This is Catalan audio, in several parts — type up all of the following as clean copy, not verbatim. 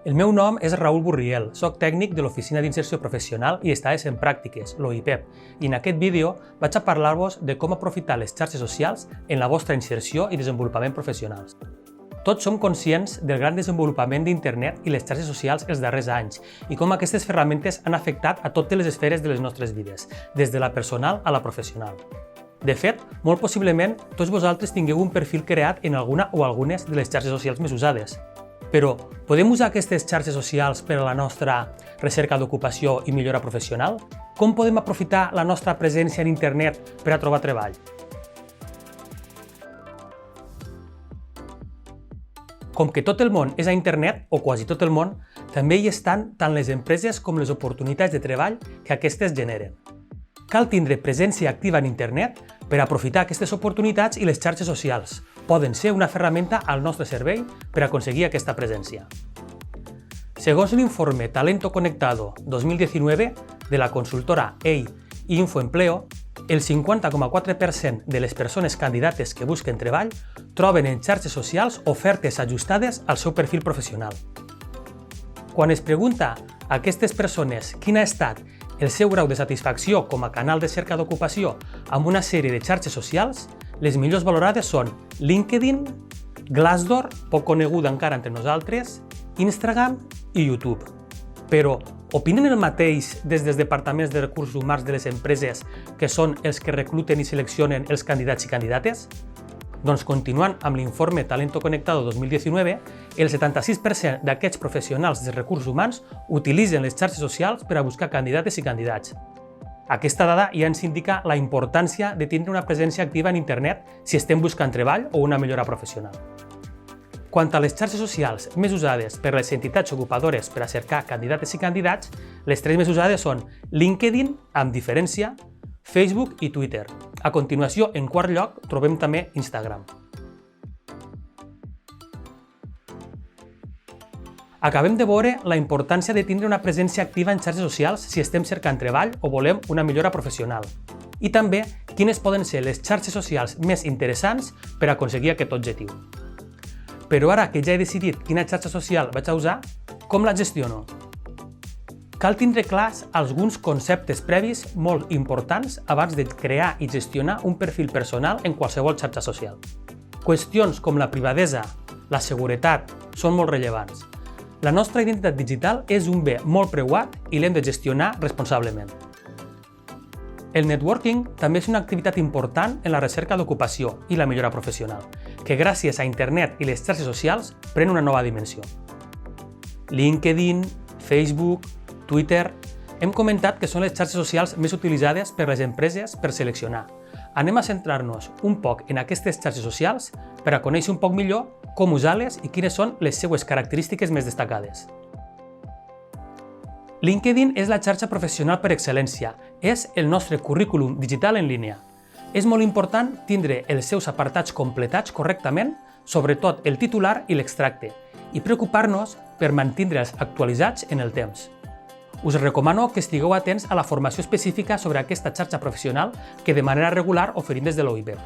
El meu nom és Raül Burriel, soc tècnic de l'Oficina d'Inserció Professional i Estades en Pràctiques, l'OIPEP, i en aquest vídeo vaig a parlar-vos de com aprofitar les xarxes socials en la vostra inserció i desenvolupament professionals. Tots som conscients del gran desenvolupament d'Internet i les xarxes socials els darrers anys i com aquestes ferramentes han afectat a totes les esferes de les nostres vides, des de la personal a la professional. De fet, molt possiblement tots vosaltres tingueu un perfil creat en alguna o algunes de les xarxes socials més usades. Però, podem usar aquestes xarxes socials per a la nostra recerca d'ocupació i millora professional? Com podem aprofitar la nostra presència en Internet per a trobar treball? Com que tot el món és a Internet, o quasi tot el món, també hi estan tant les empreses com les oportunitats de treball que aquestes generen. Cal tindre presència activa en Internet per aprofitar aquestes oportunitats i les xarxes socials. Poden ser una ferramenta al nostre servei per aconseguir aquesta presència. Segons l'informe Talento Conectado 2019 de la consultora EI i Infoempleo, el 50,4% de les persones candidates que busquen treball troben en xarxes socials ofertes ajustades al seu perfil professional. Quan es pregunta a aquestes persones quin ha estat el seu grau de satisfacció com a canal de cerca d'ocupació amb una sèrie de xarxes socials, les millors valorades són LinkedIn, Glassdoor, poc coneguda encara entre nosaltres, Instagram i YouTube. Però, opinen el mateix des dels departaments de recursos humans de les empreses que són els que recluten i seleccionen els candidats i candidates? Doncs continuant amb l'informe Talento Conectado 2019, el 76% d'aquests professionals de recursos humans utilitzen les xarxes socials per a buscar candidates i candidats. Aquesta dada ja ens indica la importància de tindre una presència activa en Internet si estem buscant treball o una millora professional. Quant a les xarxes socials més usades per les entitats ocupadores per a cercar candidates i candidats, les tres més usades són LinkedIn, amb diferència, Facebook i Twitter. A continuació, en quart lloc, trobem també Instagram. Acabem de veure la importància de tindre una presència activa en xarxes socials si estem cercant treball o volem una millora professional. I també quines poden ser les xarxes socials més interessants per aconseguir aquest objectiu. Però ara que ja he decidit quina xarxa social vaig a usar, com la gestiono? Cal tindre clars alguns conceptes previs molt importants abans de crear i gestionar un perfil personal en qualsevol xarxa social. Qüestions com la privadesa, la seguretat, són molt rellevants. La nostra identitat digital és un bé molt preuat i l'hem de gestionar responsablement. El networking també és una activitat important en la recerca d'ocupació i la millora professional, que gràcies a Internet i les xarxes socials pren una nova dimensió. LinkedIn, Facebook, Twitter, hem comentat que són les xarxes socials més utilitzades per les empreses per seleccionar. Anem a centrar-nos un poc en aquestes xarxes socials per a conèixer un poc millor com usar-les i quines són les seues característiques més destacades. LinkedIn és la xarxa professional per excel·lència. És el nostre currículum digital en línia. És molt important tindre els seus apartats completats correctament, sobretot el titular i l'extracte, i preocupar-nos per mantindre'ls actualitzats en el temps. Us recomano que estigueu atents a la formació específica sobre aquesta xarxa professional que de manera regular oferim des de l'OIPEP.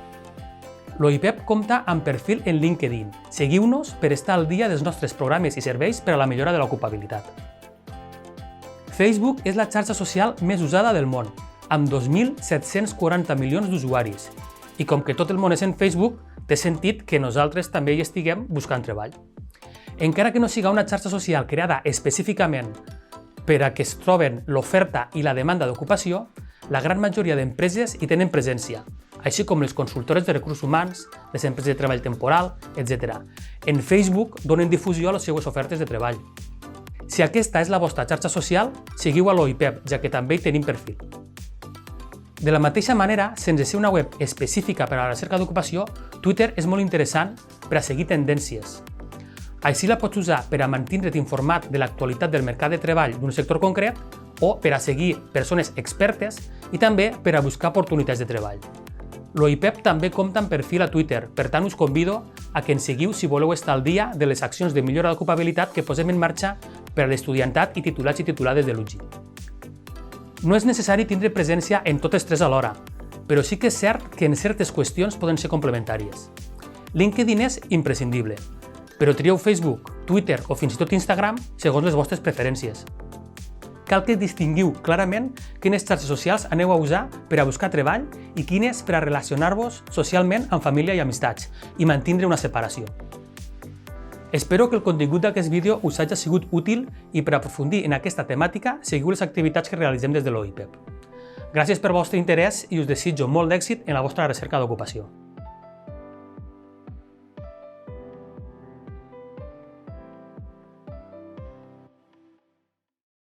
L'OIPEP compta amb perfil en LinkedIn. Seguiu-nos per estar al dia dels nostres programes i serveis per a la millora de l'ocupabilitat. Facebook és la xarxa social més usada del món, amb 2.740 milions d'usuaris. I com que tot el món és en Facebook, té sentit que nosaltres també hi estiguem buscant treball. Encara que no siga una xarxa social creada específicament per a que es troben l'oferta i la demanda d'ocupació, la gran majoria d'empreses hi tenen presència, així com les consultores de recursos humans, les empreses de treball temporal, etc. En Facebook donen difusió a les seues ofertes de treball. Si aquesta és la vostra xarxa social, seguiu a l'OIPEP, ja que també hi tenim perfil. De la mateixa manera, sense ser una web específica per a la recerca d'ocupació, Twitter és molt interessant per a seguir tendències. Així la pots usar per a mantindre't informat de l'actualitat del mercat de treball d'un sector concret o per a seguir persones expertes i també per a buscar oportunitats de treball. L'OIPEP també compta amb perfil a Twitter, per tant us convido a que ens seguiu si voleu estar al dia de les accions de millora d'ocupabilitat que posem en marxa per a l'estudiantat i titulats i titulades de l'UGI. No és necessari tindre presència en totes tres alhora, però sí que és cert que en certes qüestions poden ser complementàries. LinkedIn és imprescindible, però trieu Facebook, Twitter o fins i tot Instagram segons les vostres preferències. Cal que distinguiu clarament quines xarxes socials aneu a usar per a buscar treball i quines per a relacionar-vos socialment amb família i amistats i mantindre una separació. Espero que el contingut d'aquest vídeo us hagi sigut útil i per aprofundir en aquesta temàtica seguiu les activitats que realitzem des de l'OIPEP. Gràcies pel vostre interès i us desitjo molt d'èxit en la vostra recerca d'ocupació.